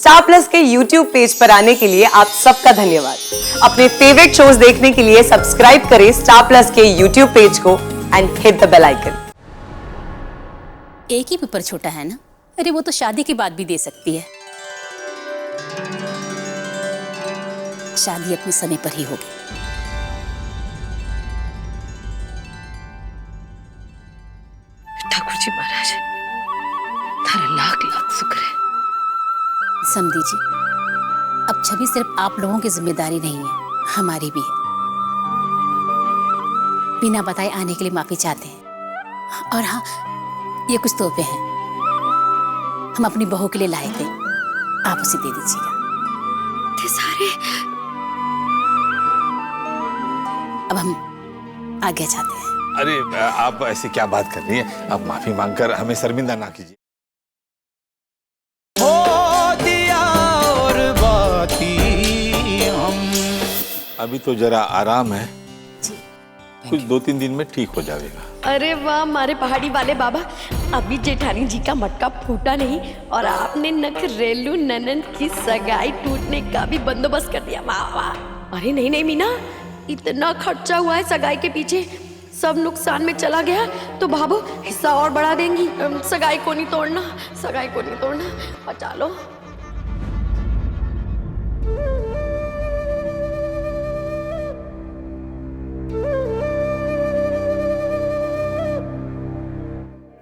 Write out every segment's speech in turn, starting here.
Star Plus के YouTube page पर आने के लिए आप सबका धन्यवाद। अपने फेवरेट शोज देखने के लिए सब्सक्राइब करें स्टार प्लस के YouTube पेज को and hit the bell icon. एक ही पेपर छोटा है ना? अरे वो तो शादी के बाद भी दे सकती है। शादी अपने समय पर ही होगी। ठाकुर जी महाराज, थारा लाख लाख शुक्र है। समझी जी, अब छवि सिर्फ आप लोगों की जिम्मेदारी नहीं है, हमारी भी है। बिना बताए आने के लिए माफी चाहते हैं। और हाँ, ये कुछ तोहफे हैं, हम अपनी बहू के लिए लाए थे, आप उसे दे दीजिएगा। ये सारे अब हम आगे जाते हैं। अरे आप ऐसे क्या बात कर रही हैं? आप माफी मांगकर हमें शर्मिंदा ना कीजिए। अभी तो जरा आराम है जी, कुछ 2-3 दिन में ठीक हो जाएगा। अरे वाह हमारे पहाड़ी वाले बाबा, अभी जेठानी जी का मटका फूटा नहीं और आपने नखरेलू ननंद की सगाई टूटने का भी बंदोबस्त कर दिया। वाह वाह। अरे नहीं नहीं मीना, इतना खर्चा हुआ है सगाई के पीछे, सब नुकसान में चला गया तो भाभो हिस्सा और बढ़ा देंगी। सगाई को नहीं तोड़ना, सगाई को नहीं तोड़ना, बचा लो।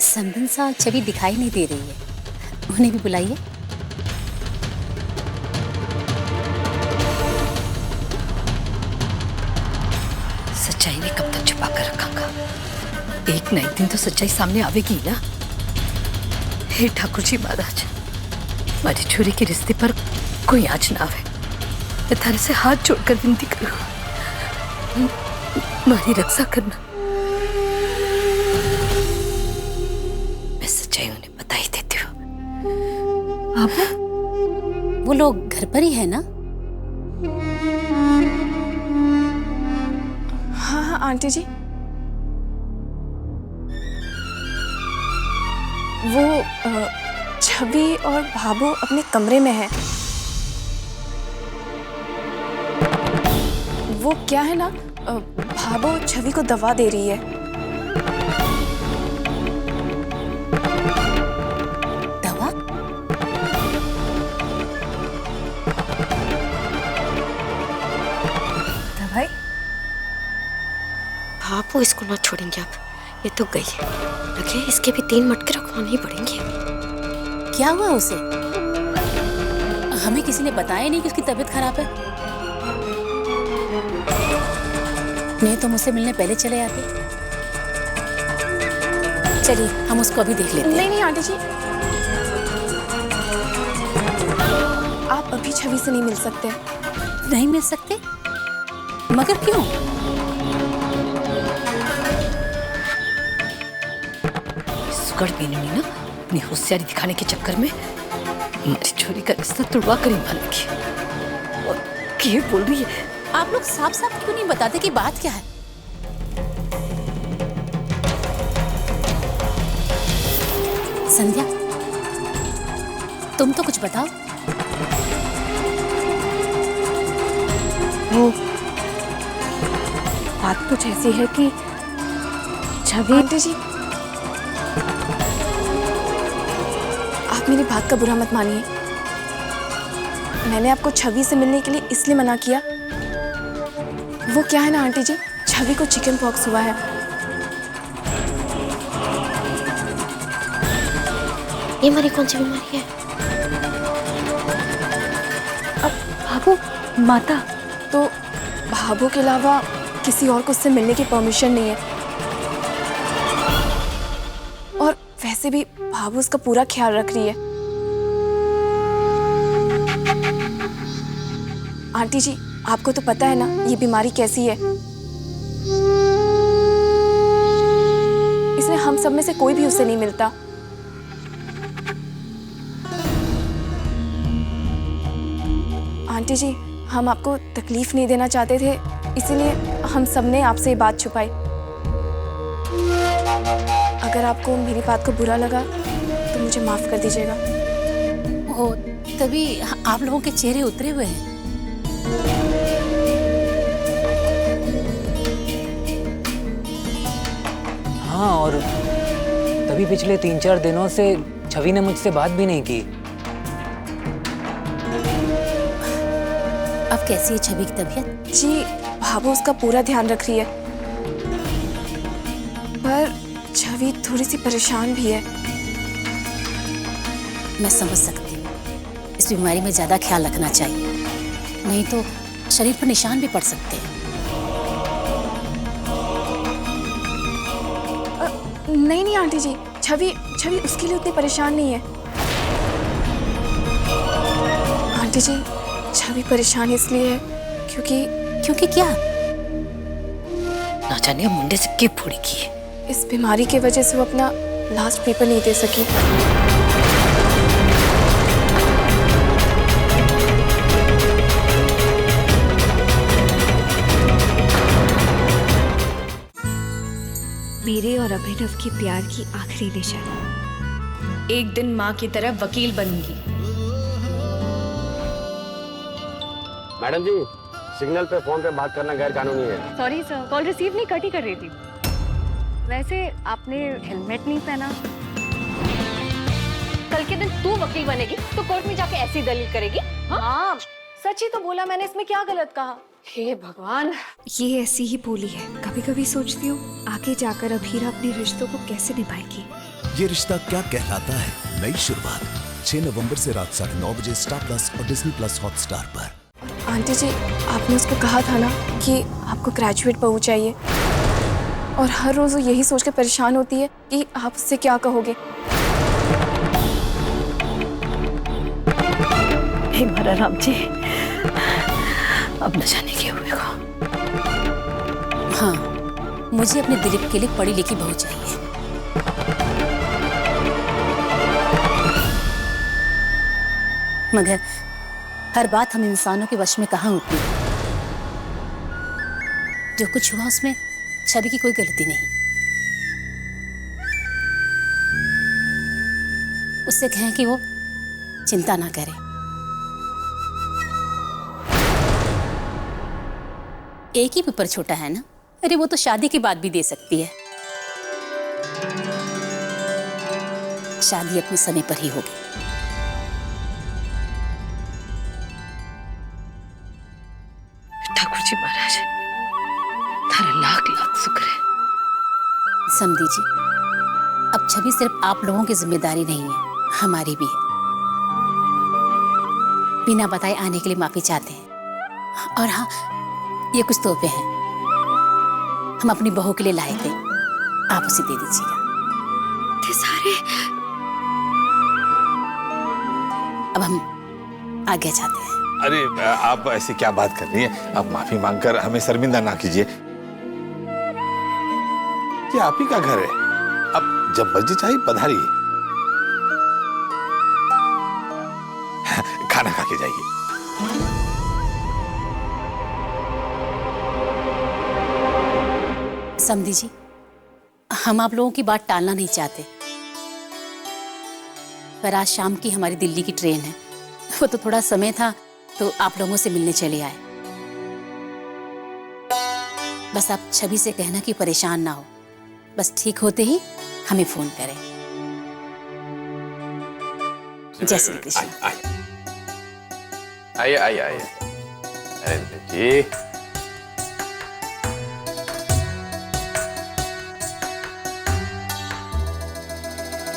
संदन सा छवि दिखाई नहीं दे रही है, उन्हें भी बुलाइए। सच्चाई ने कब तक छुपा कर रखागा? एक न एक दिन तो सच्चाई सामने आवेगी ना। हे ठाकुर जी महाराज, हमारी छोरी के रिश्ते पर कोई आँच ना आवे। मैं थारे से हाथ जोड़कर विनती करूँ, हमारी रक्षा करना। मैं सच्चाई उन्हें बता ही देती हूँ। आप वो लोग घर पर ही है ना? हाँ हाँ आंटी जी, वो छवि और भाभो अपने कमरे में है। वो क्या है ना, भाभो छवि को दवा दे रही है। दवा? दवाई? भाभो इसको ना छोड़ेंगे अब, ये तो गई है। लगे इसके भी 3 मटके रखवाने ही पड़ेंगे। क्या हुआ उसे? हमें किसी ने बताया नहीं कि उसकी तबीयत खराब है। नहीं तो मुझसे मिलने पहले चले आते। चलिए हम उसको अभी देख लेते हैं। नहीं नहीं आंटी जी, आप अभी छवि से नहीं मिल सकते। नहीं मिल सकते? मगर क्यों? सुगड़ पीने में ना अपनी होशियारी दिखाने के चक्कर में हमारी छोरी का रिश्ता तुड़वा कर ही मान लगी। और क्या बोल रही है? आप लोग साफ साफ क्यों नहीं बताते कि बात क्या है? संध्या, तुम तो कुछ बताओ। वो बात कुछ ऐसी है कि छवि। आंटी जी, आप मेरी बात का बुरा मत मानिए। मैंने आपको छवि से मिलने के लिए इसलिए मना किया। वो क्या है ना आंटी जी, छवि को चिकन पॉक्स हुआ है। ये हमारी कौन सी बीमारी है? अब भाभो माता, तो भाभो के अलावा किसी और को उससे मिलने की परमिशन नहीं है। और वैसे भी भाभो उसका पूरा ख्याल रख रही है। आंटी जी, आपको तो पता है ना ये बीमारी कैसी है। इसलिए हम सब में से कोई भी उससे नहीं मिलता। आंटी जी, हम आपको तकलीफ नहीं देना चाहते थे, इसीलिए हम सबने आपसे ये बात छुपाई। अगर आपको मेरी बात को बुरा लगा तो मुझे माफ कर दीजिएगा। ओ, तभी आप लोगों के चेहरे उतरे हुए हैं। हाँ, और तभी पिछले 3-4 दिनों से छवि ने मुझसे बात भी नहीं की। अब कैसी है छवि की तबीयत? जी भाभू उसका पूरा ध्यान रख रही है, पर छवि थोड़ी सी परेशान भी है। मैं समझ सकती हूँ, इस बीमारी में ज्यादा ख्याल रखना चाहिए, नहीं तो शरीर पर निशान भी पड़ सकते हैं। नहीं नहीं आंटी जी, छवि उसके लिए उतनी परेशान नहीं है। आंटी जी, छवि परेशान इसलिए है क्योंकि क्या? ना जाने अब मुंडे से क्या फोड़ी की है। इस बीमारी की वजह से वो अपना लास्ट पेपर नहीं दे सकी। मेरे और अभिनव की प्यार की आखिरी निशानी। एक दिन माँ की तरह वकील बनूंगी। मैडम जी, सिग्नल पे फोन पे बात करना गैर कानूनी है। सॉरी सर, कॉल रिसीव नहीं कट ही कर रही थी। वैसे आपने हेलमेट नहीं पहना। कल के दिन तू वकील बनेगी तो कोर्ट में जाके ऐसी दलील करेगी? हाँ, सच ही तो बोला मैंने, इसमें क्या गलत कहा? हे भगवान, ये ऐसी ही बोली है। कभी कभी सोचती हूँ आगे जाकर अभीरा अपने रिश्तों को कैसे निभाएगी। ये रिश्ता क्या कहलाता है, नई शुरुआत 6 नवंबर से रात 9:30 बजे स्टार प्लस और डिज्नी प्लस हॉटस्टार पर। आंटी जी, आपने उसको कहा था ना कि आपको ग्रेजुएट बहू चाहिए, और हर रोज वो यही सोच के परेशान होती है कि आप उससे क्या कहोगे। हे मारा राम जी, अब न जाने क्या होगा। हाँ, मुझे अपने दिलीप के लिए पढ़ी लिखी बहू चाहिए। मगर हर बात हम इंसानों के वश में कहाँ होती है। जो कुछ हुआ उसमें छवि की कोई गलती नहीं। उससे कहें कि वो चिंता ना करे। एक ही पेपर छोटा है ना, अरे वो तो शादी के बाद भी दे सकती है। शादी अपने समय पर ही होगी। ठाकुर जी महाराज, थारा लाख लाख शुक्र है। समझी जी, अब छवि सिर्फ आप लोगों की जिम्मेदारी नहीं है, हमारी भी है। बिना बताए आने के लिए माफी चाहते हैं। और हाँ, ये कुछ तोहफे हैं, हम अपनी बहू के लिए लाए थे, आप उसे दे दीजिएगा। सारे अब हम आगे जाते हैं। अरे आप ऐसे क्या बात कर रही हैं? आप माफी मांगकर हमें शर्मिंदा ना कीजिए। ये आप ही का घर है, अब जब मर्जी चाहिए पधारिए। खाना खा के जाइए। समझी जी, हम आप लोगों की बात टालना नहीं चाहते, पर आज शाम की हमारी दिल्ली की ट्रेन है। वो तो थोड़ा समय था तो आप लोगों से मिलने चले आए। बस आप छवि से कहना कि परेशान ना हो, बस ठीक होते ही हमें फोन करें। जय श्री कृष्ण। आइए आइए आइए। अरे जी,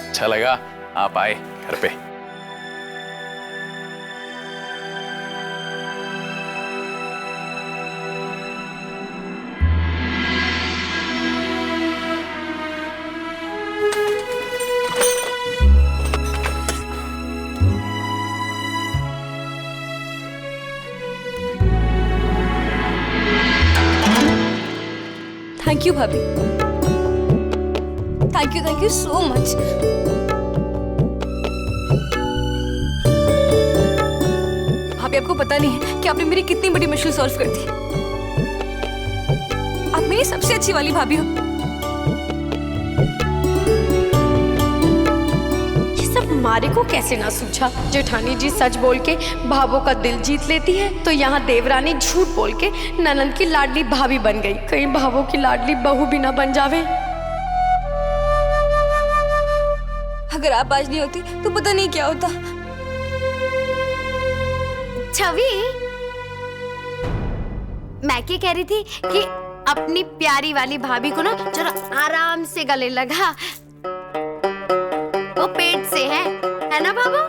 अच्छा लगा आप आए घर पे। थैंक यू भाभी, थैंक यू सो मच। भाभी, आपको पता नहीं है कि आपने मेरी कितनी बड़ी मुश्किल सॉल्व कर दी। आप मेरी सबसे अच्छी वाली भाभी हो। ये सब हमारे को कैसे ना सूझा। जेठानी जी सच बोल के भाभो का दिल जीत लेती है, तो यहाँ देवरानी झूठ बोल के ननंद की लाडली भाभी बन गई। कहीं भाभो की लाडली बहू भी ना बन जावे। अगर आप आज नहीं होती तो पता नहीं क्या होता। छवि, मैं क्या कह रही थी कि अपनी प्यारी वाली भाभी को ना जरा आराम से गले लगा, वो पेट से है ना बाबू?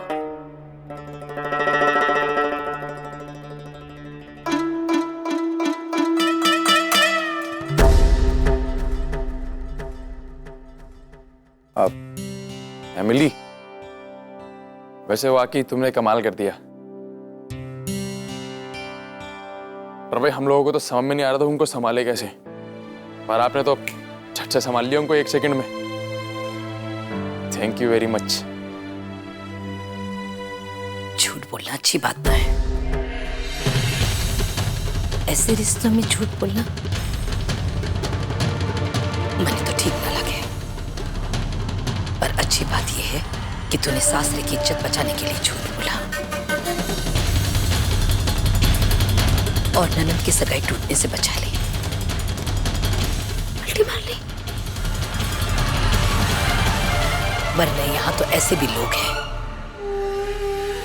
एमिली, वैसे वाकई तुमने कमाल कर दिया। पर भाई हम लोगों को तो समझ में नहीं आ रहा था उनको संभाले कैसे, पर आपने तो झट से संभाल लिया उनको 1 सेकंड में। Thank you very much. झूठ बोलना अच्छी बात ना है, ऐसे रिश्तों में झूठ बोलना मुझे तो ठीक ना लगे। पर अच्छी बात यह है कि तूने सासरे की इज्जत बचाने के लिए झूठ बोला और ननद की सगाई टूटने से बचा ली। उल्टी मार ली। वरना यहाँ तो ऐसे भी लोग हैं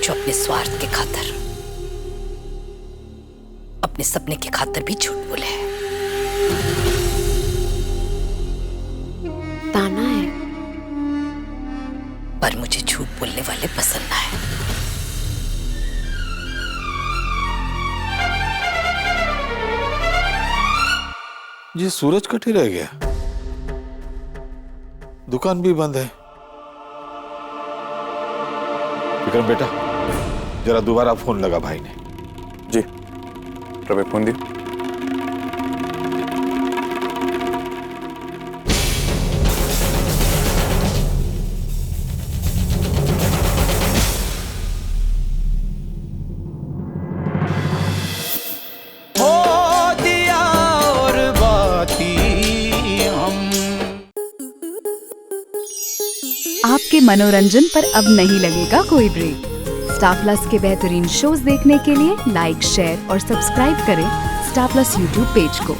जो अपने स्वार्थ के खातिर, अपने सपने के खातिर भी झूठ बोले हैं। ताना है, पर मुझे झूठ बोलने वाले पसंद ना है। ये सूरज कटे रह गया, दुकान भी बंद है। विक्रम बेटा, जरा दोबारा फोन लगा भाई ने। जी रवि, फोन दी। आपके मनोरंजन पर अब नहीं लगेगा कोई ब्रेक। स्टार प्लस के बेहतरीन शोज देखने के लिए लाइक, शेयर और सब्सक्राइब करें स्टार प्लस यूट्यूब पेज को।